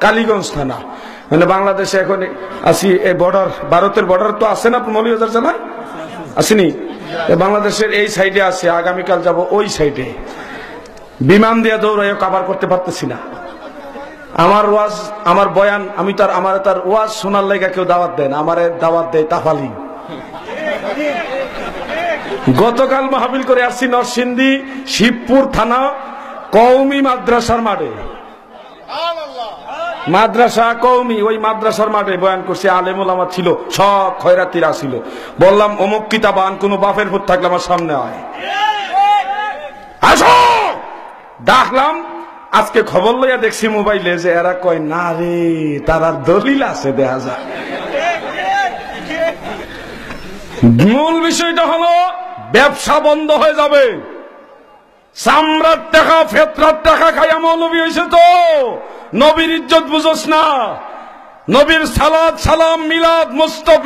কালীগঞ্জ থানা, মানে বাংলাদেশে এখন আসি এই বর্ডার, ভারতের বর্ডার তো আছে না মৌলভীবাজার জেলায়, আসেনি? বাংলাদেশের এই সাইডে আছে, আগামীকাল যাব ওই সাইডে। বিমান দিয়ে দৌড়াইও কভার করতে পারতেছি না। আমার ওয়াজ, আমার বয়ান, আমি তার আমার তার ওয়াজ শোনার লাইগা কেউ দাওয়াত দেয় না, আমার দাওয়াত দেয় তাফালি। গতকাল মাহফিল করে আসছি নরসিংদী শিবপুর থানা কওমি মাদ্রাসার মাঠে, মাদ্রাসা কওমি, ওই মাদ্রাসার মাঠে বয়ান করছি। আলেম ওলামা ছিল, সব খয়রাতিরা ছিল। বললাম অমুক কিতাবান কোন বাপের ভূত থাকলে আমার সামনে হয়, আসো। ডাকলাম, আজকে খবর লইয়া দেখছি মোবাইলে যে এরা কয় না রে, তার দলিল আছে, দেখা যায়। মূল বিষয়টা হলো ব্যবসা বন্ধ হয়ে যাবে। চামড়ার টাকা ফেতরার টাকা খাইয়া মৌলবী হয়েছে তো। নবীর ইজ্জত বুঝোস না। নবীর সালাত সালাম মিলাদ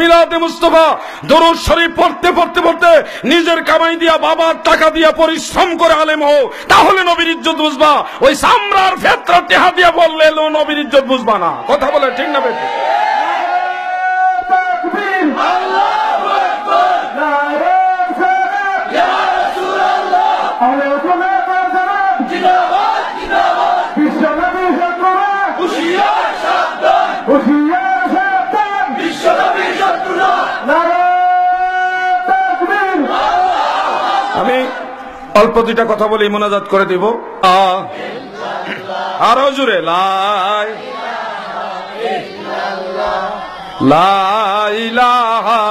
মিলাদে মুস্তফা দরুদ শরীফ পড়তে পড়তে পড়তে নিজের কামাই দিয়া বাবার টাকা দিয়া পরিশ্রম করে আলেম হও, তাহলে নবীর ইজ্জত বুঝবা। ওই চামড়ার ফেতরার টাকা দিয়া বললে নবীর ইজ্জত বুঝবা না। কথা বলে ঠিক না বেঠিক? আমি অল্প দুইটা কথা বলি, মোনাজাত করে দিব। আরো জুড়ে লাই লাই ইলাহা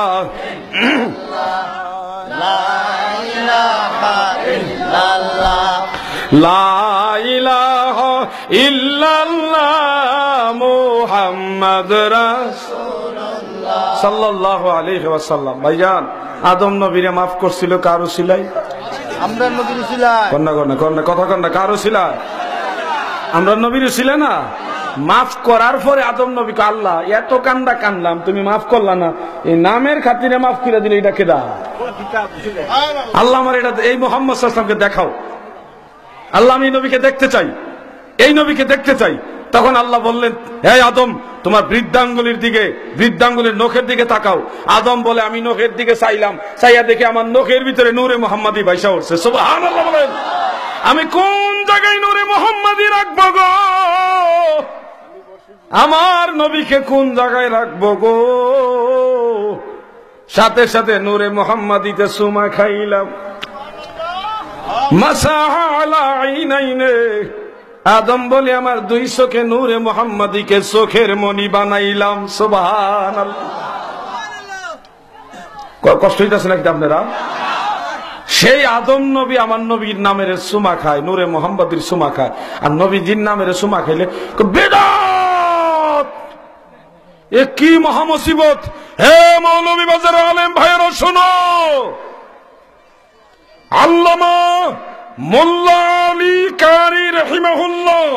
লা ইলাহা ইল্লাল্লাহ মুহাম্মদ রাসূলুল্লাহ সাল্লাল্লাহু আলাইহি ওয়াসাল্লাম। ভাইজান, আদম নবীরে মাফ করছিল কারো সিলাই? আমরা নবীর সিলাই কথা কন্যা কারো সিলাই? আমরা নবীর ছিলে না। মাফ করার পরে আদম নবীকে আল্লাহ এত কান্দা কানলাম, তুমি মাফ করলা না, এই নামের খাতিরে মাফ করে দিলে, এটা কেডা? আল্লাহ আমার এটা এই মুহাম্মদ সাল্লাল্লাহু আলাইহি ওয়াসাল্লামকে দেখাও। আল্লাহ আমি নবীকে দেখতে চাই, এই নবীকে দেখতে চাই। তখন আল্লাহ বললেন, হে আদম, তোমার বৃদ্ধাঙ্গুলির দিকে, বৃদ্ধাঙ্গুলির নখের দিকে তাকাও। আদম বলে, আমি নখের দিকে চাইলাম, চাইয়া দেখে আমার নখের ভিতরে নূরে মুহাম্মাদি বাইসা উঠছে। সুবহানাল্লাহ বলেন। আমি কোন জায়গায় নূরে মুহাম্মাদি রাখবো গো? আমার নবীকে কোন জায়গায় রাখবো গো? সাথে সাথে নূরে মুহাম্মাদিতে সুমা খাইলাম। মাসাহা আলা আইনাইনে, আদম বলে আমার দুই চোখে নূরে মুহাম্মাদিকে চোখের মণি বানাইলাম। সুবহানাল্লাহ। কষ্ট হইতেছে নাকি আপনারা? সেই আদম নবী আমার নবীর নামের সুমা খায়, নূরে মুহাম্মাদির সুমা খায়। আর নবীজির নামের সুমা খাইলে বেদাত, এ কি মহা মুসিবত। হে মৌলভীবাজার আলেম ভাইয়েরা শোনো, আল্লামা মোল্লা আলী কারি রাহিমাহুল্লাহ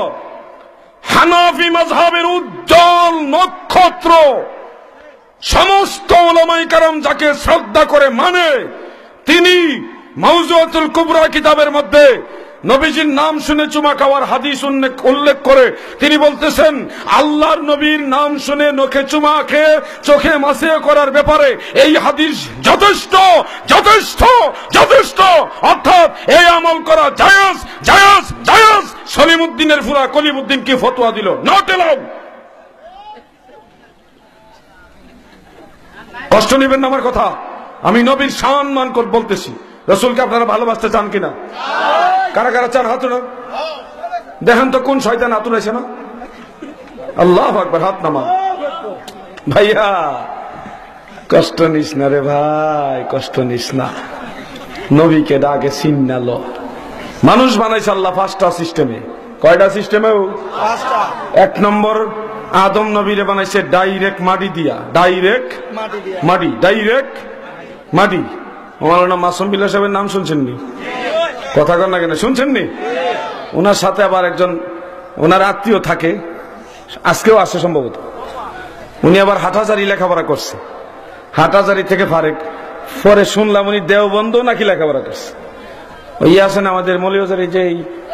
হানাফি মাযহাবের উজ্জ্বল নক্ষত্র, সমস্ত উলামায়ে কেরাম যাকে শ্রদ্ধা করে মানে, তিনি মাওজুআতুল কুবরা কিতাবের মধ্যে নবীজির নাম শুনে চুমা খাওয়ার হাদিস উল্লেখ করে তিনি বলতেছেন, আল্লাহর নবীর নাম শুনে নখে চুমা খেয়ে চোখে মাসে করার ব্যাপারে এই হাদিস যথেষ্ট যথেষ্ট যথেষ্ট, অর্থাৎ এই আমল করা জায়েজ জায়েজ জায়েজ। সলিমউদ্দিনের ফুরা কলিমউদ্দিন কি ফতোয়া দিল? Not allowed. কষ্ট নেবেন না আমার কথা, আমি নবীর সম্মান করে বলতেছি। রাসূলকে আপনারা ভালোবাসতে চান কিনা? কারা কারা চান হাত না? দেখেন তো কোন শয়তান হাত উঠাইছে না? আল্লাহু আকবার, হাত নামা। ভাইয়া কষ্ট নিস না রে ভাই, কষ্ট নিস না। নবীকে ডাকে চিন্নালো। মানুষ বানাইছে আল্লাহ পাঁচটা সিস্টেমে। কয়টা সিস্টেমে? এক নম্বর, আদম নবীরে বানাইছে ডাইরেক্ট মাটি দিয়া, ডাইরেক্ট মাটি, ডাইরেক্ট মাটি। মৌলানা মাসুম বিল্লাহ সাহেবের নাম শুনছেননি? কথা কন না কেন, শুনছেননি? ওনার সাথে আবার একজন ওনার আত্মীয় থাকে, আজকেও আসে সম্ভবত। উনি আবার হাটহাজারি লেখাপড়া করছে, হাটহাজারি থেকে ফারেক। পরে শুনলাম উনি দেওবন্দ নাকি লেখাপড়া করছে। ওই আছেন আমাদের মৌলভীবাজারে, যে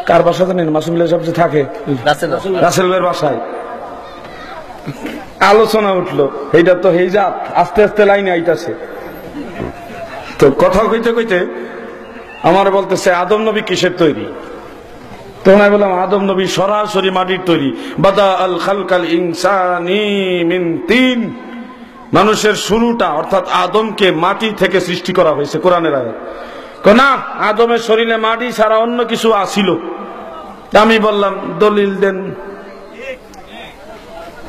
কার বাসা জানেন? মাসুম বিল্লাহ সাহেব যে থাকে, রাসেল ভাইয়ের বাসায়। আলোচনা উঠলো, এইটা তো এই জাত আস্তে আস্তে লাইনে আইতাছে। তো কথা কইতে কইতে আমার বলতেছে আদম নবী কিসের তৈরি? তখন আমি বললাম আদম নবী সরাসরি মাটির তৈরি। বাদা আল খালকাল ইনসানি মিন তিন, মানুষের শুরুটা অর্থাৎ আদমকে মাটি থেকে সৃষ্টি করা হয়েছে, কোরআনের আয়াত। না, আদমের শরীরে মাটি ছাড়া অন্য কিছু আসিল। আমি বললাম দলিল দেন,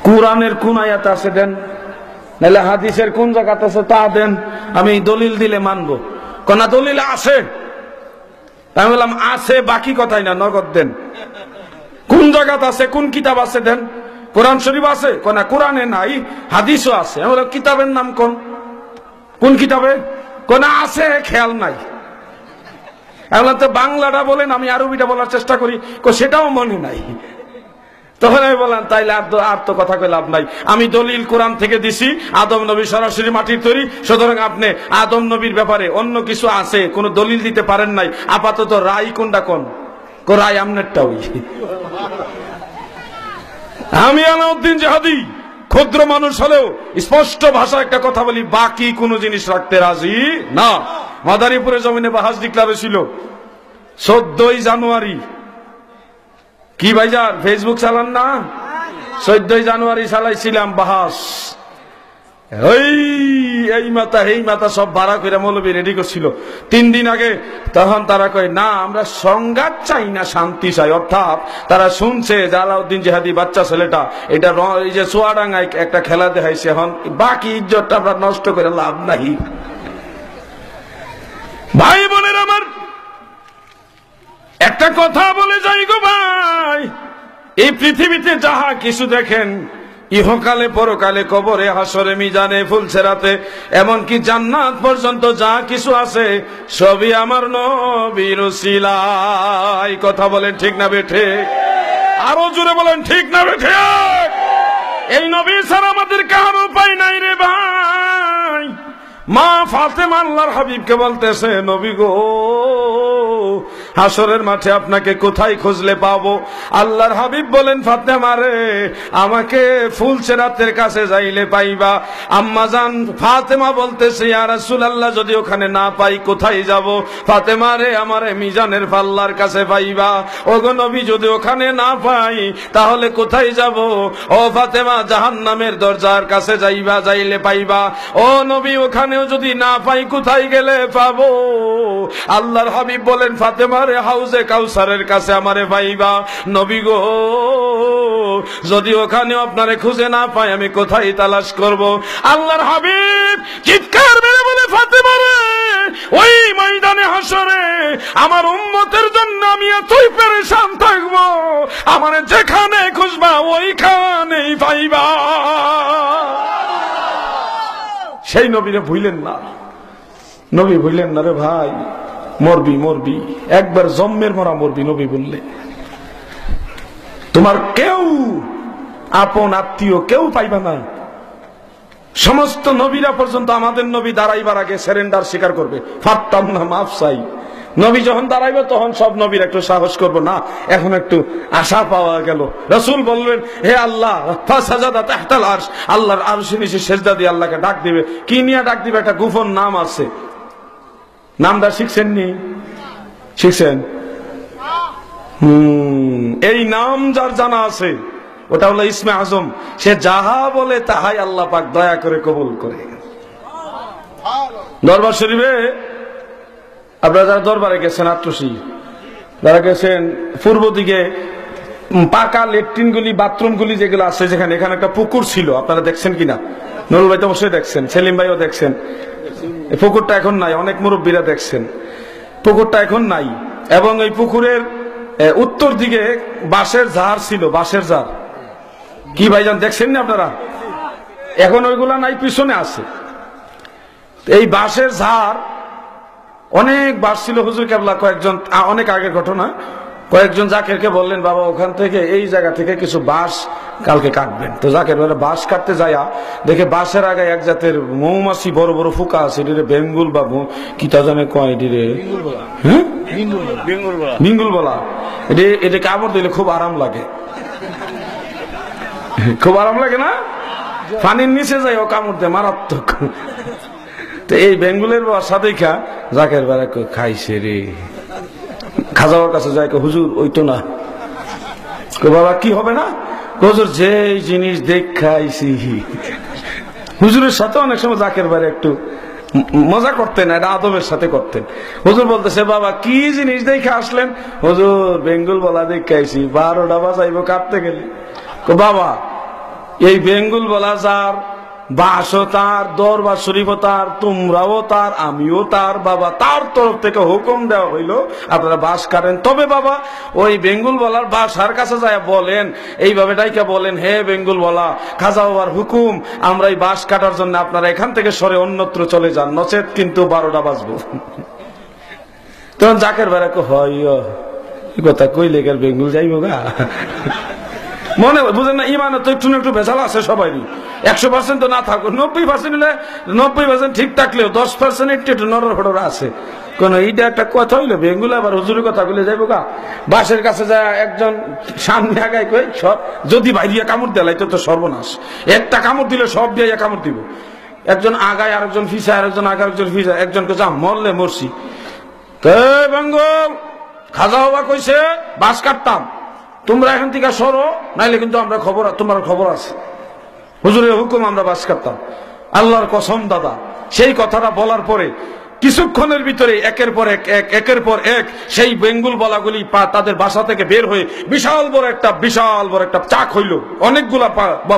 কোরআনের কোন আয়াত আছে দেন, নাহলে হাদিসের কোন জায়গাত আছে তা দেন, আমি দলিল দিলে মানবো। কোনা দলিল আছে? আমি বললাম আছে, বাকি কথাই না, নগদ দেন। কোন জায়গাত আছে, কোন কিতাব আছে দেন। কোরআন শরীফ আছে? কোনা কোরআনে নাই, হাদিসও আছে। আমি বললাম কিতাবের নাম কোন কিতাবে? কোনা আছে, খেয়াল নাই। আমি বললাম তো বাংলাটা বলেন, আমি আরবিটা বলার চেষ্টা করি, সেটাও মনে নাই। তখন আমি বললাম তাইলে আর তো কথা কই লাভ নাই, আমি দলিল কোরআন থেকে দিছি, আদম নবী সরাসরি মাটির তৈরি, সুতরাং আপনি আদম নবীর ব্যাপারে অন্য কিছু আছে কোন দলিল দিতে পারেন নাই, আপাতত রায় কোনটা কোন রায় আমনেরটা ওই। আমি আলাউদ্দিন জাহাদি ক্ষুদ্র মানুষ হলেও স্পষ্ট ভাষা একটা কথা বলি, বাকি কোন জিনিস রাখতে রাজি না। মাদারীপুরে জমিনে বাহাজ ডিক্লারে ছিল 14ই জানুয়ারি। কি ভাইজান ফেসবুক চালান না? 14ই জানুয়ারি চালাইছিলাম বাহাস। এই মাথা সব ভাড়া করে মৌলবী রেডি করছিল 3 দিন আগে। তখন তারা কয় না, আমরা সংঘাত চাই না, শান্তি চাই। অর্থাৎ তারা শুনছে যে আলাউদ্দিন জিহাদি বাচ্চা ছেলেটা এটা এই যে চুয়াডাঙ্গায় একটা খেলা দেখাইছে, এখন বাকি ইজ্জতটা আমরা নষ্ট করে লাভ নাই। ভাই বোনের আমার, একটা কথা বলে যাই গো ভাই, এই পৃথিবীতে যাহা কিছু দেখেন, ইহকালে পরকালে কবরে হাসরে মিজানে ফুলছেরাতে এমনকি জান্নাত পর্যন্ত যা কিছু আছে সবই আমার নবীর উসিলায়। কথা বলেন ঠিক না বেঠে? আরো জোরে বলেন ঠিক না বেঠে? এই নবী ছাড়া আমাদের কারো উপায় নাই রে ভাই। মা ফাতেমা আল্লাহর হাবিবকে বলতেছে, নবী গো, হাসরের মাঠে আপনাকে কোথায় খুঁজলে পাবো? আল্লাহর হাবিব বলেন, ফাতেমা রে, আমাকে ফুলছেরাতের কাছে যাইলে পাইবা। আম্মা জান ফাতেমা বলতেছে, ইয়া রাসূলুল্লাহ, যদি ওখানে না পাই কোথায় যাব? ফাতেমা রে, আমারে মিজানের পাল্লার কাছে পাইবা। ওগো নবী, যদি ওখানে না পাই তাহলে কোথায় যাব? ও ফাতেমা, জাহান্নামের দরজার কাছে যাইলে পাইবা। ও নবী, ওখানেও যদি না পাই কোথায় গেলে পাবো? আল্লাহর হাবিব বলেন, ফাতেমা রে, হাউজে কাউসারের কাছে আমারে পাইবা। নবী গো, যদি ওখানেও আপনারে খুঁজে না পাই আমি কোথায় তালাশ করব? আল্লাহর হাবিব চিৎকার মেরে বলে, ফাতেমা রে, ওই ময়দানে হাসরে আমার উম্মতের জন্য আমি এতই পেরেশান থাকবো, আমারে যেখানে খুঁজবা ওইখানেই পাইবা। সেই নবীরে ভুলেন না, নবী ভুলেন না রে ভাই। মরবি একবার জন্মের মরা মরবি। নবী বললে তোমার কেউ আপন আত্মীয় কেউ পাইবা না। সমস্ত নবীরা পর্যন্ত আমাদের নবী দাঁড়াইবার আগে সারেন্ডার স্বীকার করবে, ফারতাম না, মাফ চাই। নবী যখন দাঁড়াইবে তখন সব নবীর একটু সাহস করবো, না এখন একটু আশা পাওয়া গেল। রাসূল বলবেন, হে আল্লাহ, ফাসাজাদা তাহতাল আরশ, আল্লাহর আরশের নিচে সেজদা দিয়ে আল্লাহকে ডাক দিবে। কি নিয়ে ডাক দিবে? একটা গোপন নাম আছে। নামটা শিখছেন নি? শিখছেন? এই নাম যার জানা আছে ওটা হলো ইসমে আজম। সে যাহা বলে তাহাই আল্লাহ পাক দয়া করে কবুল করে। দরবার শরীফে আপনারা যারা দরবারে গেছেন, আট্রসি যারা গেছেন, পূর্ব দিকে পাকা লেট্রিন গুলি, বাথরুম গুলি যেগুলো আছে, যেখানে এখানে একটা পুকুর ছিল, আপনারা দেখছেন কিনা? নুরুল ভাই তো অবশ্যই দেখছেন, সেলিম ভাইও দেখছেন। পুকুরটা এখন নাই, অনেক মুরব্বীরা দেখছেন। পুকুরটা এখন নাই, এবং এই পুকুরের উত্তর দিকে বাঁশের ঝাড় ছিল, বাঁশের ঝাড়। কি ভাইজান দেখছেন না আপনারা? এখন ওইগুলা নাই, পিছনে আছে। এই বাঁশের ঝাড় অনেক বাঁশ ছিল। হুজুর কেবলা কয়েকজন, অনেক আগের ঘটনা, কয়েকজন জাকেরকে বললেন, বাবা ওখান থেকে এই জায়গা থেকে কিছু বাঁশ কালকে কাটবেন। তো জাকের বলে বাঁশ কাটতে যায়া দেখে বাঁশের আগে এক জাতের মৌমাছি বড় বড় ফুকা আছে, এটিরে বেঙ্গুল বাবু কি তা জানে কয়, এটিরে হ্যাঁ বিঙ্গুল বলা। এটা কামড় দিলে খুব আরাম লাগে। খুব আরাম লাগে না? পানির নিচে যাই ও কামড় দেয় মারাত্মক। তো এই বেঙ্গুলের বাসা দেখা জাকের বেড়া খাইছে রে। খাজাওয়ার কাছে যায়, হুজুর ওই তো না। বাবা কি হবে না? হুজুর যে জিনিস দেখাইছি। হুজুরের সাথে অনেক সময় জাকের বেড়া একটু মজা করতেন, এটা আদবের সাথে করতেন। হুজুর বলতেছে, বাবা কি জিনিস দেখে আসলেন? হুজুর বেঙ্গুল বলা দেখাইছি, 12টা বাজাইব কাটতে গেলে। বাবা এই বেঙ্গুল বলা যার, বাসও তার, দরবার শরীফও তার, তোমরাও তার, আমিও তার। বাবা তার তরফ থেকে হুকুম দেওয়া হইলো আপনারা বাস কাটেন। তবে বাবা ওই বেঙ্গুল বলার বাসার কাছে যায় বলেন, এইভাবে ডাইকা বলেন, হে বেঙ্গুল বলা, খাজা বাবার হুকুম, আমরা এই বাস কাটার জন্য আপনারা এখান থেকে সরে অন্যত্র চলে যান, নচেত কিন্তু 12টা বাজবো। তখন জাকের বেড়াকে হয় কথা কইলে গেল বেঙ্গুল যাইব গা। মনে বুঝেন না, ইমানে তো একটু একটু ভেজাল আছে সবারই। 100% তো না থাকুক, 90% হলে 90% ঠিক থাকলেও 10% একটু নরর ফটর আছে। কোন এইটা একটা কথা হইলো বেঙ্গুল আবার হুজুরের কথা বলে যাইব গা। বাসের কাছে যায় একজন সামনে আগায় কই, যদি বাইরিয়া কামড় দেয় তো সর্বনাশ। একটা কামড় দিলে সব দিয়ে কামড় দিব। একজন আগায়, আরেকজন ফিসায়, আরেকজন আগে, আরেকজন ফিসায়, একজনকে যা মরলে মরছি। বেঙ্গল খাজা বাবা কইছে বাস কাটতাম, তোমরা এখান থেকে সরো, নাইলে কিন্তু আমরা খবর, তোমার খবর আছে। হুজুরের হুকুম আমরা বাস কাটতাম। আল্লাহর কসম দাদা, সেই কথাটা বলার পরে কিছুক্ষণের ভিতরে একের পর এক সেই বেঙ্গুল বলাগুলি তাদের বাসা থেকে বের হয়ে বিশাল বড় একটা চাক হইল, অনেকগুলা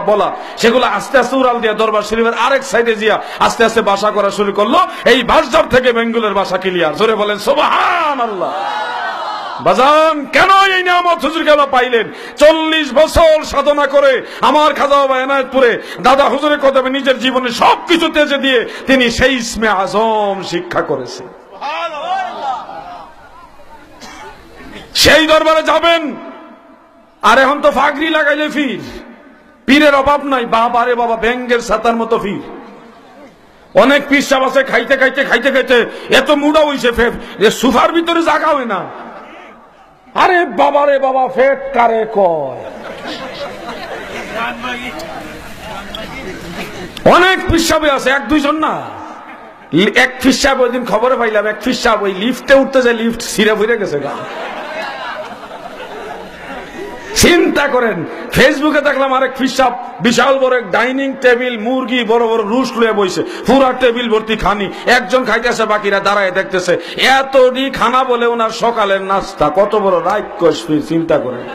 বলা, সেগুলো আস্তে আস্তে উড়াল দিয়ে দরবার শরীফের আরেক সাইডে জিয়া আস্তে আস্তে বাসা করা শুরু করলো। এই বাসজার থেকে বেঙ্গুলের বাসা ক্লিয়ার। জোরে বলেন সুবহানাল্লাহ। বাজান কেন এই নিয়ামত হুজুর কেন পাইলেন? 40 বছর সাধনা করে আমার খাজা বাবা এনায়েতপুরে দাদা হুজুরের কথা নিজের জীবনে সবকিছু তেজে দিয়ে তিনি সেই ইসমে আজম শিক্ষা করেছেন। সেই দরবারে যাবেন, আর এখন তো ফাগরি লাগাইলে ফির, পীরের অভাব নাই। বাবারে বাবা, ব্যাঙ্গের ছাতার মতো ফির। অনেক পীর সাহেব আছে খাইতে খাইতে এত মুড়া হইছে যে সুফার ভিতরে জাগা হয় না। আরে বাবারে বাবা, ফেট কারে কয়। অনেক পিসাবে আছে, 1-2 জন না। এক পিসাব ওই দিন খবরে পাইলাম, এক পিসাব ওই লিফটে উঠতে যায়, লিফট ছিঁড়ে ফিরে গেছে গা। চিন্তা করেন, ফেসবুকে দেখলাম আরেক পিসাব বিশাল বড় এক ডাইনিং টেবিল, মুরগি বড় বড় রুশ লয়ে বইছে, পুরা টেবিল ভর্তি খানি, একজন খাইতেছে, বাকিরা দাঁড়ায় দেখতেছে। এতটি খানা বলে ওনার সকালের নাস্তা, কত বড় রাক্ষস। চিন্তা করেন।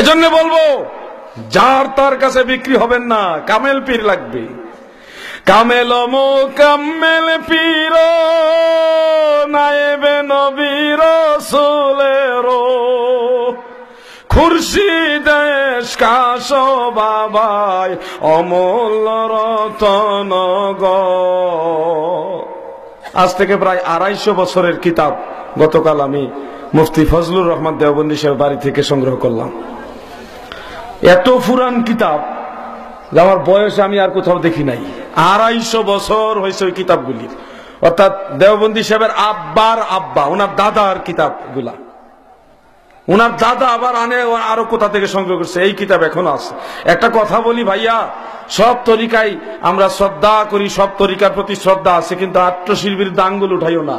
এজন্য বলবো, যার তার কাছে বিক্রি হবেন না, কামেল পীর লাগবে। কামেল মোকাম্মেল পীর নায়েবে নবী রাসূলেরো খুরশিদেশ কাশ বাবাই অমূল্য রতন গো। আজ থেকে প্রায় 250 বছরের কিতাব গতকাল আমি মুফতি ফজলুর রহমান দেওবন্দি সাহেব বাড়ি থেকে সংগ্রহ করলাম। এত পুরান কিতাব আমার বয়সে আমি আর কোথাও দেখি নাই। 250 বছর হয়েছে ওই কিতাবগুলির, অর্থাৎ দেওবন্দি সাহেবের আব্বার আব্বা, ওনার দাদার কিতাব গুলা। ওনার দাদা আবার আনে আরো কোথা থেকে সংগ্রহ করছে, এই কিতাব এখনো আছে। একটা কথা বলি ভাইয়া, সব তরিকায় আমরা শ্রদ্ধা করি, সব তরিকার প্রতি শ্রদ্ধা আছে, কিন্তু আত্মশিল্পীর দাঙ্গুল উঠাইও না।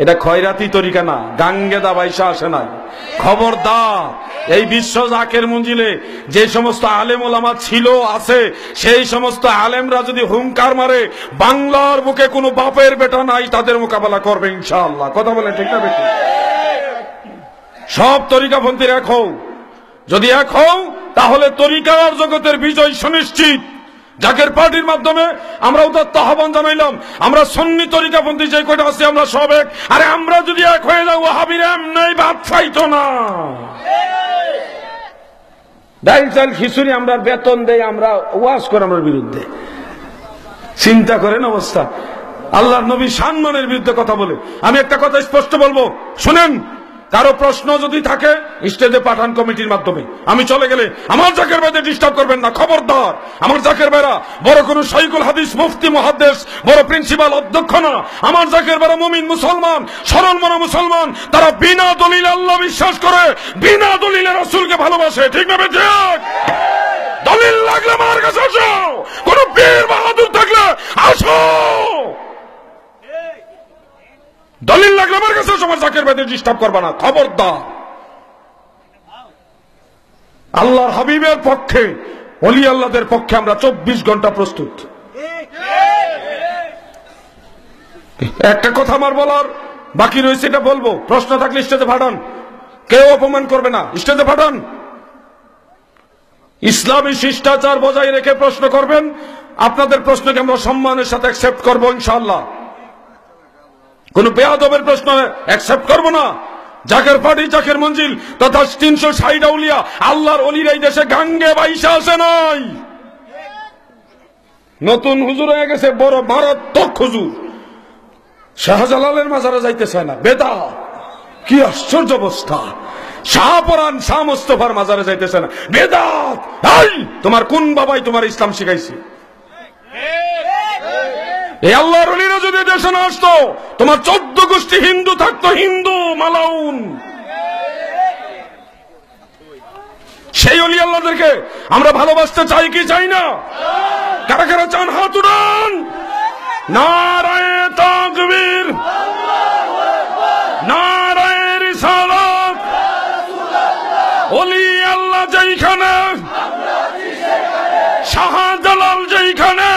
এটা খয়রাতি তরিকা না, গাঙ্গে দা বাইসা আসে নাই। খবরদার, এই বিশ্ব জাকের মঞ্জিলে যে সমস্ত আলেম ওলামা ছিল আছে, সেই সমস্ত আলেমরা যদি হুঙ্কার মারে, বাংলার বুকে কোনো বাপের বেটা নাই, তাদের মোকাবেলা করবে ইনশাআল্লাহ। কথা বলেন ঠিক না বেশি? সব তরিকাপন্থীর এক হও, যদি এক হও তাহলে তরিকার জগতের বিজয় সুনিশ্চিত। জাকের পার্টির মাধ্যমে আমরা উদাত্ত আহ্বান জানাইলাম, আমরা সুন্নি তরিকাপন্থী যে কয়টা আছে আমরা সব এক। আরে আমরা যদি এক হয়ে যাই, ওয়াহাবিরা এমনি ভাত খাইতো না। ডাইল চাল খিচুড়ি আমরা বেতন দেই, আমরা ওয়াজ করে আমার বিরুদ্ধে। চিন্তা করেন অবস্থা। আল্লাহর নবী সম্মানের বিরুদ্ধে কথা বলে। আমি একটা কথা স্পষ্ট বলবো, শুনেন, কারো প্রশ্ন যদি থাকে স্টেজে পাঠান কমিটির মাধ্যমে। আমি চলে গেলে আমার জাকের ভাইদের ডিস্টার্ব করবেন না, খবরদার। আমার জাকের ভাইরা বড় কোন শাইখুল হাদিস, মুফতি, মুহাদ্দিস, বড় প্রিন্সিপাল, অধ্যক্ষ না। আমার জাকের ভাইরা মুমিন মুসলমান, সরল মনা মুসলমান। তারা বিনা দলিলে আল্লাহ বিশ্বাস করে, বিনা দলিলে রাসূলকে ভালোবাসে। ঠিক না ঠিক? দলিল লাগলে আমার কাছে আসো, কোন পীর বাহাদুর থাকলে আসো, দলিল লাগলে আমার কাছে আমার জাকের ভাইদের ডিস্টার্ব করবা না, খবরদার। আল্লাহর হাবিবের পক্ষে, ওলি আল্লাহদের পক্ষে আমরা 24 ঘন্টা প্রস্তুত। একটা কথা আমার বলার বাকি রয়েছে, এটা বলবো। প্রশ্ন থাকলে স্টেজে পাঠান, কেউ অপমান করবে না, স্টেজে পাঠান। ইসলামী শিষ্টাচার বজায় রেখে প্রশ্ন করবেন। আপনাদের প্রশ্নকে আমরা সম্মানের সাথে অ্যাকসেপ্ট করবো ইনশাআল্লাহ। কোন বেয়াদবের প্রশ্ন অ্যাকসেপ্ট করবো না। জাকের পার্টি, জাকের মঞ্জিল তথা 360 আউলিয়া আল্লাহর অলির এই দেশে গাঙ্গে বাইসা আসে নাই। নতুন হুজুর হয়ে গেছে, বড় মারাত্মক হুজুর। শাহজালালের মাজারে যাইতে চায় না, বেদাত। কি আশ্চর্য অবস্থা! শাহপরান, শাহ মুস্তফার মাজারে যাইতেছে না, বেদাত। তোমার কোন বাবাই তোমার ইসলাম শিখাইছে? এই আল্লাহর ওলিরা যদি দেশে না আসতো, তোমার 14 গোষ্ঠী হিন্দু থাকতো, হিন্দু মালাউন। সেই ওলি আল্লাহদেরকে আমরা ভালোবাসতে চাই কি চাই না? কারা কারা চান হাত উঠান। নারায়ে তাকবীর, নারায়ে রিসালাত। ওলি আল্লাহ যেইখানে, শাহজালাল যেইখানে,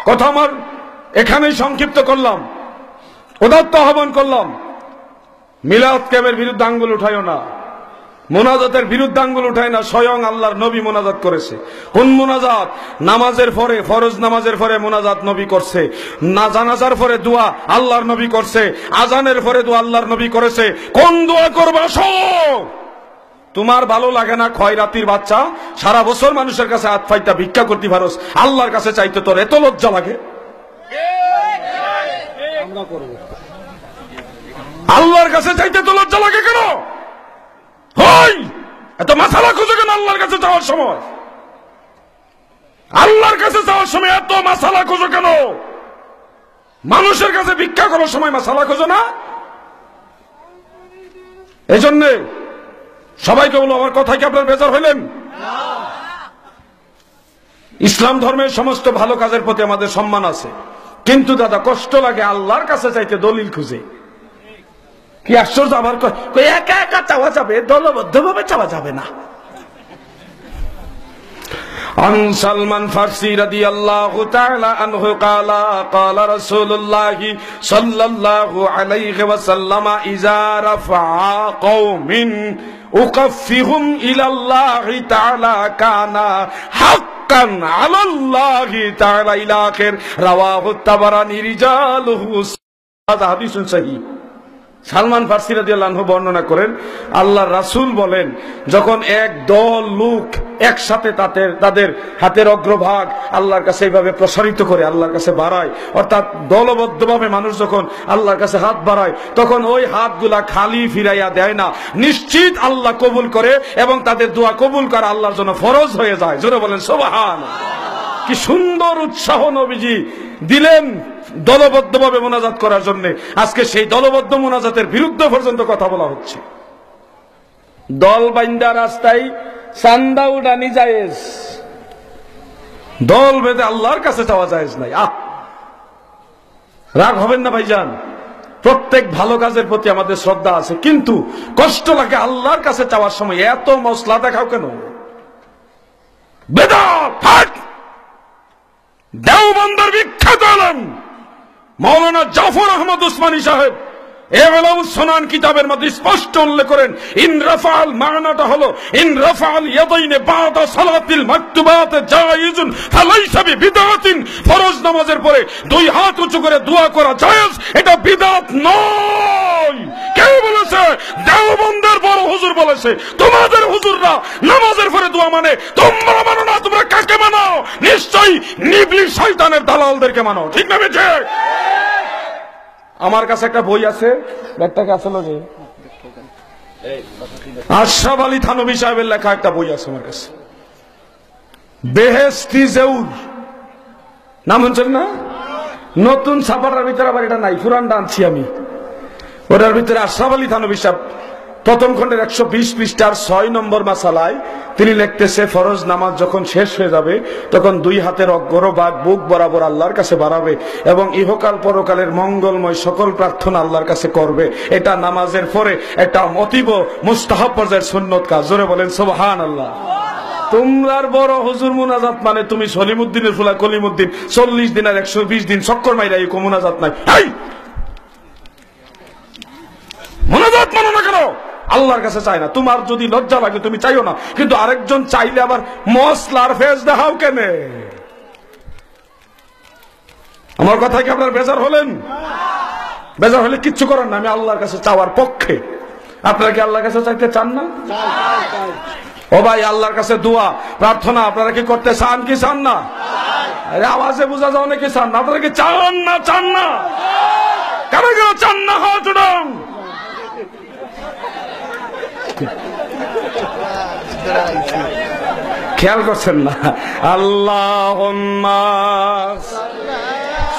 কথা আমার এখানেই সংক্ষিপ্ত করলাম, উদাত্ত আহ্বান করলাম। মিলাদ ক্যাম্পের বিরুদ্ধে আঙ্গুল উঠাইও না, মোনাজাতের বিরুদ্ধে আঙ্গুল উঠায় না। স্বয়ং আল্লাহর নবী মোনাজাত করেছে। কোন মোনাজাত? নামাজের পরে, ফরজ নামাজের পরে মোনাজাত নবী করছে। না জানাজার পরে দোয়া আল্লাহর নবী করছে। আজানের পরে দোয়া আল্লাহর নবী করেছে। কোন দোয়া করবা? সব তোমার ভালো লাগে না? খয়রাতির বাচ্চা, সারা বছর মানুষের কাছে হাত ফাইতা ভিক্ষা করতে পারোস, আল্লাহর কাছে চাইতে তোর এত লজ্জা লাগে? আল্লাহর কাছে চাইতে তো লজ্জা লাগে কেন? এত মাসালা খুঁজো কেন আল্লাহর কাছে যাওয়ার সময়? আল্লাহর কাছে যাওয়ার সময় এত মাসালা খুঁজো কেন? মানুষের কাছে ভিক্ষা করার সময় মাসালা খুঁজো না? এই জন্যে সবাইকে বলো, আমার কথা কি আপনার বেজার হইলেন? ইসলাম ধর্মের সমস্ত ভালো কাজের প্রতি আমাদের সম্মান আছে, কিন্তু দাদা কষ্ট লাগে আল্লাহর কাছে চাইতে দলিল খুঁজে। কি আশ্চর্য! আবার একা একা চাওয়া যাবে, দলবদ্ধভাবে চাওয়া যাবে না। عن سلمان فارسي رضي الله تعالى عنه قال قال رسول الله صلى الله عليه وسلم إذا رفع قوم أكفهم إلى الله تعالى كان حقا على الله تعالى إلى آخر رواه الطبراني رجاله هذا حديث صحيح। সালমান ফারসি রাদিয়াল্লাহু আনহু বর্ণনা করেন, আল্লাহর রাসূল বলেন, যখন এক দল লোক একসাথে তাদের হাতের অগ্রভাগ আল্লাহর কাছে এইভাবে প্রসারিত করে আল্লাহর কাছে বাড়ায়, অর্থাৎ দলবদ্ধভাবে মানুষ যখন আল্লাহর কাছে হাত বাড়ায়, তখন ওই হাতগুলা খালি ফিরাইয়া দেয় না, নিশ্চিত আল্লাহ কবুল করে এবং তাদের দোয়া কবুল করা আল্লাহর জন্য ফরজ হয়ে যায়। জোরে বলেন সুবহানাল্লাহ। কি সুন্দর উৎসাহ নবীজি দিলেন দলবদ্ধভাবে মোনাজাত করার জন্য। আজকে সেই দলবদ্ধ মোনাজাতের বিরুদ্ধে পর্যন্ত কথা বলা হচ্ছে। দল বাইন্দা রাস্তায় চান্দা উঠানি জায়েজ, দল বেঁধে আল্লাহর কাছে যাওয়া জায়েজ নাই। রাগ হবেন না ভাইজান, প্রত্যেক ভালো কাজের প্রতি আমাদের শ্রদ্ধা আছে, কিন্তু কষ্ট লাগে আল্লাহর কাছে যাওয়ার সময় এত মসলা দেখাও কেন? বেদাত। দেওবন্দের বিখ্যাত আলেম মাওলানা জাফর আহমদ উসমানী সাহেব ইলাউস সুনান কিতাবের মধ্যে স্পষ্ট উল্লেখ করেন, ইন রাফাল মানাটা হলো ইন রাফাল ইয়াদাইনে বাদা সালাতিল মাকতুবাত জায়েজুন ফালাইসা বিদাতিন। ফরজ নামাজের পরে দুই হাত উঁচু করে দোয়া করা জায়েজ, এটা বিদআত নয়। কে বলেছে? দেওবন্দের বড় হুজুর বলেছে। বলেছে তোমাদের হুজুররা নামাজের পরে দোয়া মানে, তোমরা মানো না। তোমরা কাকে মানো? নিশ্চয়ই নিবলি শয়তানের দালালদেরকে মানো। ঠিক না বেঠে? আমার কাছে একটা বই আছে, ব্যাগটাকে আসলে আশরাফ আলী থানভী সাহেবের লেখা একটা বই আছে আমার কাছে, বেহেশতি জেউর নাম শুনছেন না? নতুন ছাপাটার ভিতরে আবার এটা নাই, পুরানটা আনছি আমি। ওটার ভিতরে আশরাফ আলী থানভী সাহেব প্রথম খণ্ডের 120 পৃষ্ঠার 6 নম্বর মাসালায় তিনি লিখতেছে, ফরজ নামাজ যখন শেষ হয়ে যাবে তখন দুই হাতের অগ্রভাগ বুক বরাবর আল্লাহর কাছে বাড়াবে এবং ইহকাল পরকালের মঙ্গলময় সকল প্রার্থনা আল্লাহর কাছে করবে। এটা নামাজের পরে একটা অতীব মুস্তাহাব পর্যায়ের সুন্নত কাজ। জোরে বলেন সুবহানাল্লাহ। তোমরার বড় হুজুর মুনাজাত মানে তুমি সলিমুদ্দিনের ফুলা কলিমুদ্দিন 40 দিন আর 120 দিন চক্কর মাইরা এই মুনাজাত নাই। মুনাজাত মানো না কেন? আল্লাহর কাছে চাই না। তোমার যদি লজ্জা লাগে তুমি চাইও না, কিন্তু আরেকজন চাইলে আবার মশলার ফেস দেখাও কেনে? আমার কথা কি আপনার বেজার হলেন? বেজার হলে কিচ্ছু করার না, আমি আল্লাহর কাছে চাওয়ার পক্ষে। আপনারা কি আল্লাহর কাছে চাইতে চান না? ও ভাই, আল্লাহর কাছে দোয়া প্রার্থনা আপনারা কি করতে চান কি চান না? আরে আওয়াজে বোঝা যাও নাকি চান না? আপনারা কি চান না? চান না? কারা কেউ চান না? হাত উঠান। খেয়াল করছেন না? আল্লাহুম্মা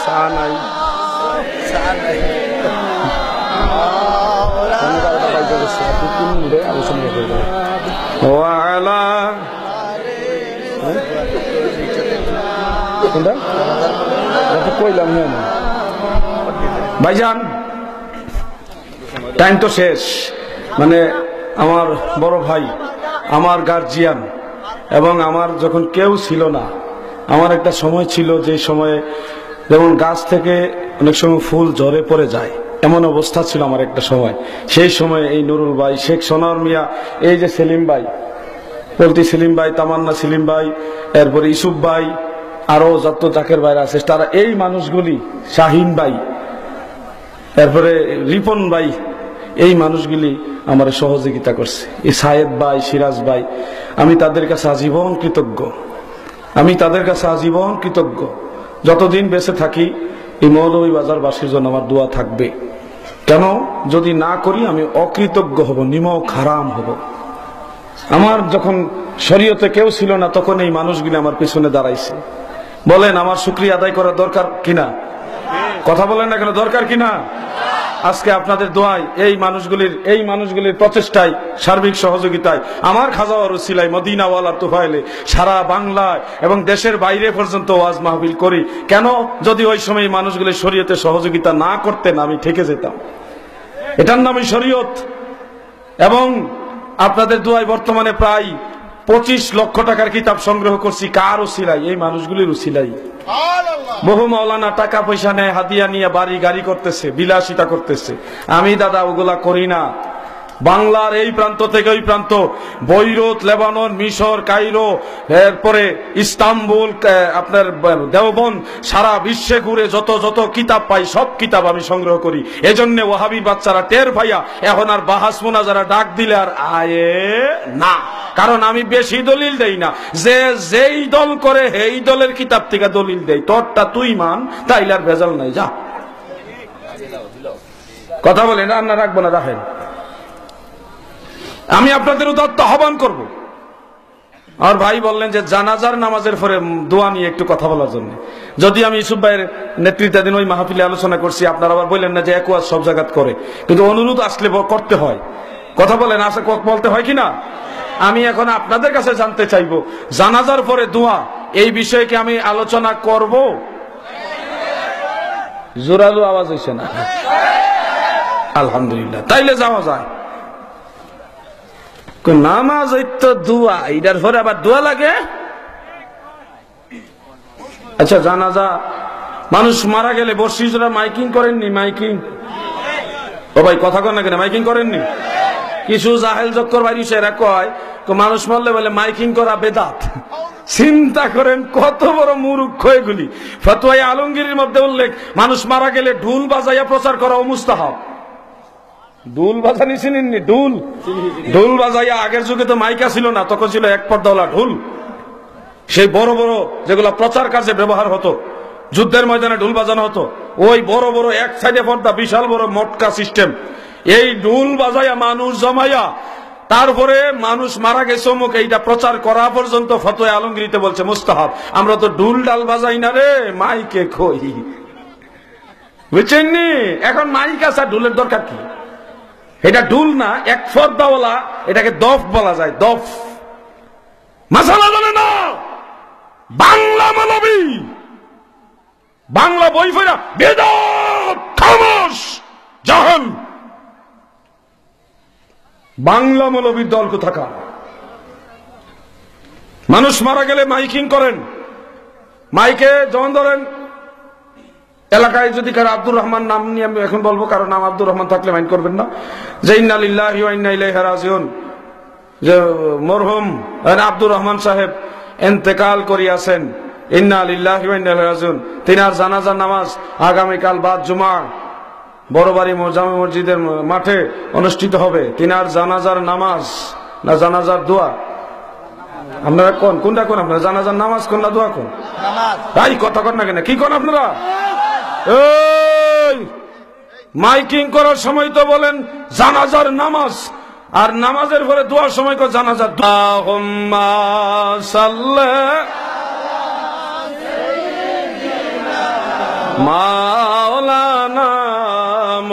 সানাই ওয়ালা কইলাম না ভাইজান, টাইম তো শেষ। মানে আমার বড় ভাই, আমার গার্জিয়ান এবং আমার যখন কেউ ছিল না, আমার একটা সময় ছিল যে সময়ে যেমন গাছ থেকে অনেক সময় ফুল ঝরে পড়ে যায়, এমন অবস্থা ছিল আমার একটা সময়। সেই সময় এই নুরুল ভাই, শেখ সোনার মিয়া, এই যে সেলিম ভাই, পল্টি সেলিম ভাই, তামান্না সেলিম ভাই, এরপরে ইসুফ ভাই, আরো যত জাকের ভাইরা আছে তারা, এই মানুষগুলি, শাহিন ভাই, এরপরে রিপন ভাই, এই মানুষগুলি আমার সহযোগিতা করছে। এই সায়েদ ভাই, সিরাজ ভাই, আমি তাদের কাছে আজীবন কৃতজ্ঞ। আমি তাদের কাছে আজীবন কৃতজ্ঞ। যতদিন বেঁচে থাকি এই মৌলভীবাজারবাসীর জন্য আমার দোয়া থাকবে। কেন? যদি না করি আমি অকৃতজ্ঞ হব, নিমক হারাম হব। আমার যখন শরীয়তে কেউ ছিল না তখন এই মানুষগুলি আমার পিছনে দাঁড়াইছে। বলেন আমার শুকরিয়া আদায় করা দরকার কিনা? কথা বলেন না কেন, দরকার কিনা? আজকে আপনাদের দোয়ায়, এই মানুষগুলির প্রচেষ্টায়, সার্বিক সহযোগিতায়, আমার খাজাওয়ার উসিলায়, মদিনাওয়ালার তোফাইলে সারা বাংলায় এবং দেশের বাইরে পর্যন্ত ওয়াজ মাহফিল করি। কেন? যদি ওই সময় মানুষগুলি শরীয়তে সহযোগিতা না করতেন আমি ঠেকে যেতাম। এটার নামই শরীয়ত। এবং আপনাদের দোয়ায় বর্তমানে প্রায় 25 লক্ষ টাকার কিতাব সংগ্রহ করছি। কার উসিলাই? এই মানুষগুলির উসিলাই। বহু মাওলানা টাকা পয়সা নেয়, হাদিয়া নিয়ে বাড়ি গাড়ি করতেছে, বিলাসিতা করতেছে। আমি দাদা ওগুলা করি না। বাংলার এই প্রান্ত থেকে ওই প্রান্ত, বৈরুত, লেবানন, মিশর, কায়রো, এরপরে ইস্তাম্বুল, আপনার দেওবন্দ, সারা বিশ্বে ঘুরে যত যত কিতাব পাই সব কিতাব আমি সংগ্রহ করি। এজন্য ওয়াহাবি বাচ্চারা টের ভাইয়া এখন আর বাহাস মুনাজারা ডাক দিলে আর আয়ে না, কারণ আমি বেশি দলিল দেই না। যেই দল করে এই দলের কিতাব থেকে দলিল দেই, তোরটা তুই মান, তাইলে আর ভেজাল নাই। যা কথা বলেন, রান্না রাখবো না, রাখেন। আমি আপনাদের উদাত্ত আহ্বান করব। আর ভাই বললেন যে জানাজার নামাজের পরে দোয়া নিয়ে একটু কথা বলার জন্য। যদি আমি ইসুফ ভাইয়ের নেতৃত্বাধীন ওই মাহফিলে আলোচনা করছি, আপনারা আবার বললেন না যে এক ওয়াজ সব জায়গায় করে, কিন্তু অনুরোধ আসলে করতে হয়। কথা বলেন, আসে বলতে হয় কিনা? আমি এখন আপনাদের কাছে জানতে চাইব, জানাজার পরে দোয়া এই বিষয়ে কি আমি আলোচনা করব? জোরালো আওয়াজ হইছে না? আলহামদুলিল্লাহ, তাইলে যাওয়া যায়। নামাজ তো দোয়া, এটার পরে আবার দোয়া লাগে? আচ্ছা, জানাজা মানুষ মারা গেলে বর্ষিজরা মাইকিং করেননি? মাইকিং, ও ভাই কথা কন না কেন, মাইকিং করেননি? কিছু জাহেল চক্কর বাইরে এরা কয় মানুষ মরলে বলে মাইকিং করা বেদাত। চিন্তা করেন কত বড় মূর্খ এগুলি। ফতোয়া আলমগীরের মধ্যে উল্লেখ, মানুষ মারা গেলে ঢোল বাজাইয়া প্রচার করা মুস্তাহাব। ঢুল বাজানি চিনেননি? ঢুল ঢুল বাজাইয়া আগের যুগে তো মাইকা ছিল না, তখন ছিল এক পর্দাওয়ালা ঢুল। সেই বড় বড় যেগুলো প্রচার কাজে ব্যবহার হতো, যুদ্ধের ময়দানে ঢুল বাজানো হতো, ওই বড় বড় এক সাইডে পর্দা, বিশাল বড় মটকা সিস্টেম, এই ঢুল বাজাইয়া মানুষ জমাইয়া তারপরে মানুষ মারা গেছে অমুক এইটা প্রচার করা পর্যন্ত ফতোয়া আলমগীরিতে বলছে মুস্তাহাব। আমরা তো ঢুল ডাল বাজাই না রে, মাইকে কই, বুঝছেননি? এখন মাইক আছে, ঢুলের দরকার কি? এটা ঢুল না, এক পর্দাওয়ালা, এটাকে দফ বলা যায়, দফ। মাসালা জানে না বাংলা মানবী, বাংলা বই ফেরা বেদাত, খামোশ, জাহেল। বাংলা মৌলবীর দল কোথাকার? মানুষ মারা গেলে মাইকিং করেন, মাইকে যেমন ধরেন এলাকায় যদি কারো আব্দুর রহমান নাম নিয়ে আমি এখন বলবো, কারো নাম আব্দুর রহমান থাকলে মাইন্ড করবেন না, যে ইন্না লিল্লাহি ওয়া ইন্না ইলাইহি রাজিউন, যে মরহুম আব্দুর রহমান সাহেব ইন্তেকাল করিয়াছেন, ইন্না লিল্লাহি ওয়া ইন্না ইলাইহি রাজিউন। তিনার জানাজার নামাজ আগামীকাল বাদ জুমা বড়বাড়ি জামে মসজিদের মাঠে অনুষ্ঠিত হবে। তিনার জানাজার নামাজ না জানাজার দোয়া? আপনারা কোনটা কোন? আপনারা জানাজার নামাজ কোন না দোয়া কোন? তাই কথা কর না কেন? কি কোন আপনারা? মাইকিং করার সময় তো বলেন জানাজার নামাজ, আর নামাজের পরে দোয়ার সময় কো জানাজার দোয়া। আল্লাহুম্মা সাল্লি মাওলানা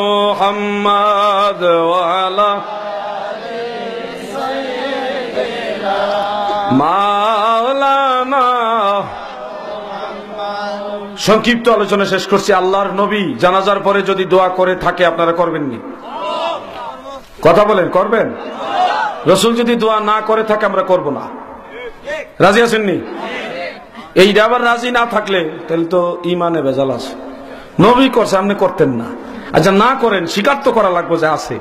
মুহাম্মদ ওয়া আলা মাওলানা। সংক্ষিপ্ত আলোচনা শেষ করছি। আল্লাহর নবী জানাজার পরে যদি দোয়া করে থাকে আপনারা করবেননি? কথা বলেন, করবেন? রাসূল যদি দোয়া না করে থাকে আমরা করব না। রাজি আছেননি? এইটা আবার রাজি না থাকলে তাহলে তো ইমানে ভেজাল আছে। নবী করছে, আপনি করতেন না। আচ্ছা না করেন, স্বীকার তো করা লাগবে যে আছে।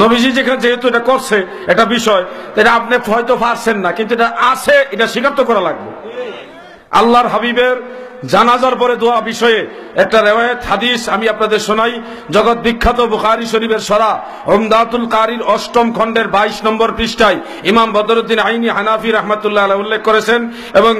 নবীজি যেহেতু এটা করছে এটা বিষয়, এটা আপনি হয়তো পারছেন না, কিন্তু এটা আছে, এটা স্বীকার তো করা লাগবে। আল্লাহর হাবিবের জানাজার পরে দোয়া বিষয়ে একটা রিওয়ায়াত হাদিস আমি আপনাদের শোনাই। জগৎ বিখ্যাত বুখারী শরীফের সরা উমদাতুল কারির ৮ম খণ্ডের ২২ নম্বর পৃষ্ঠায় ইমাম বদরুদ্দিন আইনি হানাফি রাহমাতুল্লাহ আলাইহি উল্লেখ করেছেন, এবং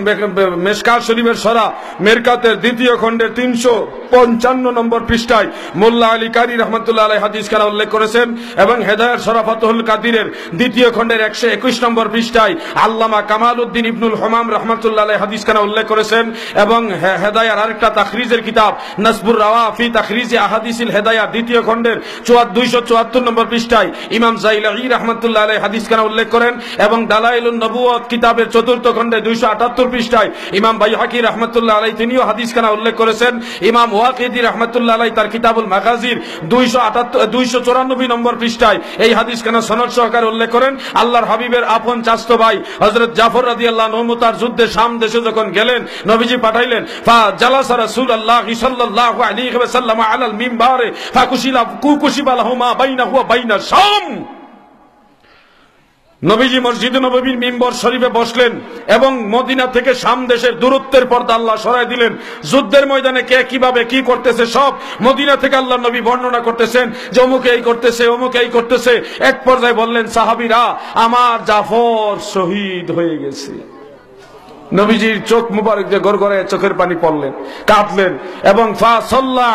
মেশকাত শরীফের সরা মেরকাতের ২য় খণ্ডের ৩৫৫ নম্বর পৃষ্ঠায় মোল্লা আলী কারি রাহমাতুল্লাহ আলাইহি হাদিস খানা উল্লেখ করেছেন, এবং হেদায়াত সরা ফাতহুল কাদিরের ২য় খণ্ডের ১২১ নম্বর পৃষ্ঠায় আল্লামা কামাল উদ্দিন ইবনুল হুমাম রাহমাতুল্লাহ আলাইহি হাদিস খানা উল্লেখ করেছেন, এবং হেদায়ার আরেকটা তাখরিজের কিতাব নাসবুর রাওয়া ফি তাখরিজি আহাদিসিল হেদায়া ২য় খণ্ডের ২৭৪ নম্বর পৃষ্ঠায় ইমাম জাইলাঈ রাহমাতুল্লাহ আলাইহি হাদিস খানা উল্লেখ করেন, এবং দালাইলুন নবুওয়াত কিতাবের ৪র্থ খণ্ডে ২৭৮ পৃষ্ঠায় ইমাম বাইহাকী রাহমাতুল্লাহ আলাইহি তিনিও হাদিস খানা উল্লেখ করেছেন। ইমাম ওয়াকিদি রাহমাতুল্লাহ আলাইহি তার কিতাবুল মাগাজির ২৯৪ নম্বর পৃষ্ঠায় এই হাদিস খানা সনদ সহকারে উল্লেখ করেন। আল্লাহর হাবিবের আপন চাচতো ভাই হযরত জাফর রাদিয়াল্লাহু আনহু তার যুদ্ধে শাম দেশে যখন গেলেন, নবীজি পাঠাইলেন, ফা জালাসা রাসূলুল্লাহ সাল্লাল্লাহু আলাইহি ওয়াসাল্লাম আলাল মিম্বারে ফাকুশিবা লাহু মা বাইনাহু ওয়া বাইনা শাম। নবীজি মসজিদে নববীর মিম্বর শরীফে বসলেন, এবং মদিনা থেকে শাম দেশের দূরত্বের পর্দা আল্লাহ সরাই দিলেন। যুদ্ধের ময়দানে কে কিভাবে কি করতেছে সব মদিনা থেকে আল্লাহ নবী বর্ণনা করতেছেন, যে অমুকে এই করতেছে, অমুকে এই করতেছে। এক পর্যায়ে বললেন, সাহাবীরা, আমার জাফর শহীদ হয়ে গেছে। নবীজির চোখ মুবারক যে গড়গড়ে চোখের পানি পড়লেন, কাঁদলেন, এবং ফাসাল্লা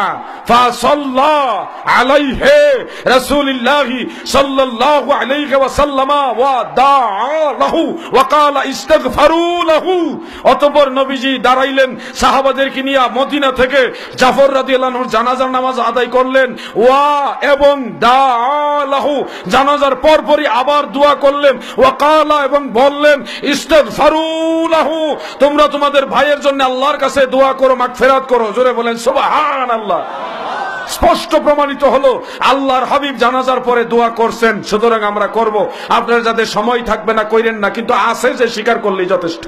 আলাইহি রাসূলুল্লাহি সাল্লাল্লাহু আলাইহি ওয়াসাল্লাম ওয়া দাআ লাহু ওয়া ক্বালা ইস্তাগফিরু লাহু। অতঃপর নবীজি দাঁড়াইলেন, সাহাবাদেরকে নিয়ে মদিনা থেকে জাফর রাদিয়াল্লাহু আনহুর জানাজার নামাজ আদায় করলেন, এবং দাআ লাহু, জানাজার পরপরই আবার দোয়া করলেন, ওয়া ক্বালা, এবং বললেন, ইস্তাগফিরু লাহু, তোমরা তোমাদের ভাইয়ের জন্য আল্লাহর কাছে দোয়া করো, মাগফিরাত করো। জোরে বলেন সুবহানাল্লাহ। স্পষ্ট প্রমাণিত হলো আল্লাহর হাবিব জানাজার পরে দোয়া করছেন, সুতরাং আমরা করব। আপনার যাদের সময় থাকবে না কইরেন না, কিন্তু আছে যে স্বীকার করলেই যথেষ্ট।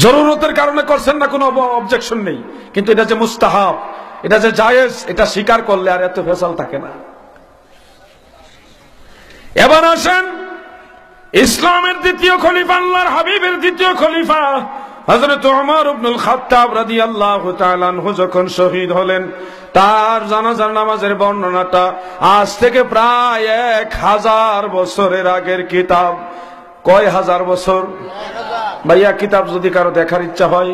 জরুরতের কারণে করছেন না, কোনো অবজেকশন নেই, কিন্তু এটা যে মুস্তাহাব, এটা যে জায়েজ, এটা স্বীকার করলে আর এত ফেসাল থাকে না। এবার আসেন ইসলামের দ্বিতীয় খলিফা, আল্লাহর হাবিবের দ্বিতীয় খলিফা হযরত ওমর ইবনুল খাত্তাব রাদিয়াল্লাহু তাআলা আনহু যখন শহীদ হলেন, তার জানাজার নামাজের বর্ণনাটা আজ থেকে প্রায় 1000 বছরের আগের কিতাব। কয় হাজার বছর? ভাইয়া, কিতাব যদি কারো দেখার ইচ্ছা হয়,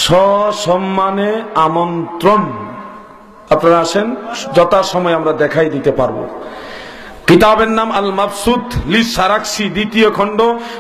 সসম্মানে আমন্ত্রণ, আপনারা আসেন, যথাসময় আমরা দেখাই দিতে পারবো। কিতাবের নাম আল মাবসুত লিস সারাকসি, দ্বিতীয় খণ্ড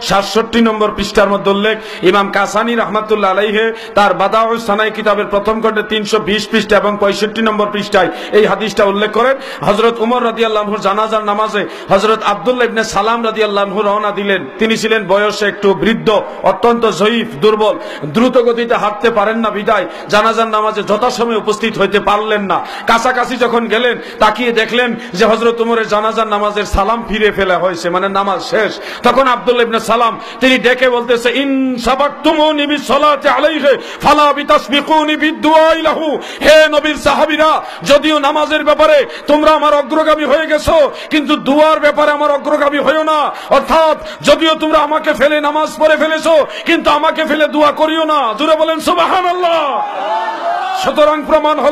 67 নম্বর পৃষ্ঠার মধ্যে উল্লেখ। ইমাম কাসানি রাহমাতুল্লাহ আলাইহি তার বাদাউস সানাই কিতাবের প্রথম খণ্ডে 320 পৃষ্ঠা এবং 65 নম্বর পৃষ্ঠায় এই হাদিসটা উল্লেখ করেন। হযরত উমর রাদিয়াল্লাহু আনহু জানাজার নামাজে হযরত আব্দুল্লাহ ইবনে সালাম রাদিয়াল্লাহু আনহু রওনা দিলেন। তিনি ছিলেন বয়সে একটু বৃদ্ধ, অত্যন্ত জয়ীফ, দুর্বল, দ্রুত গতিতে হাঁটতে পারেন না বিদায় জানাজার নামাজে যথাসময়ে উপস্থিত হইতে পারলেন না। কাছাকাছি যখন গেলেন, তাকিয়ে দেখলেন যে হযরত উমরের জানাজার নামাজের সালাম ফিরে ফেলা হয়েছে, মানে নামাজ শেষ। তখন আব্দুল্লাহ ইবনে সালাম তিনি ডেকে বলতেছে, ইন সাবাকতুমুনি বিসসালাতি আলাইহি ফালা বিতাসবিকুনি বিদুআই লাহু। হে নবীর সাহাবীরা, যদিও নামাজের ব্যাপারে তোমরা আমার অগ্রগামী হয়ে গেছো, কিন্তু দুয়ার ব্যাপারে আমার অগ্রগামী হইও না। অর্থাৎ যদিও তোমরা আমাকে ফেলে নামাজ পড়ে ফেলেছো, কিন্তু আমাকে ফেলে দোয়া করিও না। জোরে বলেন সুবহানাল্লাহ। সুতরাং প্রমাণ হল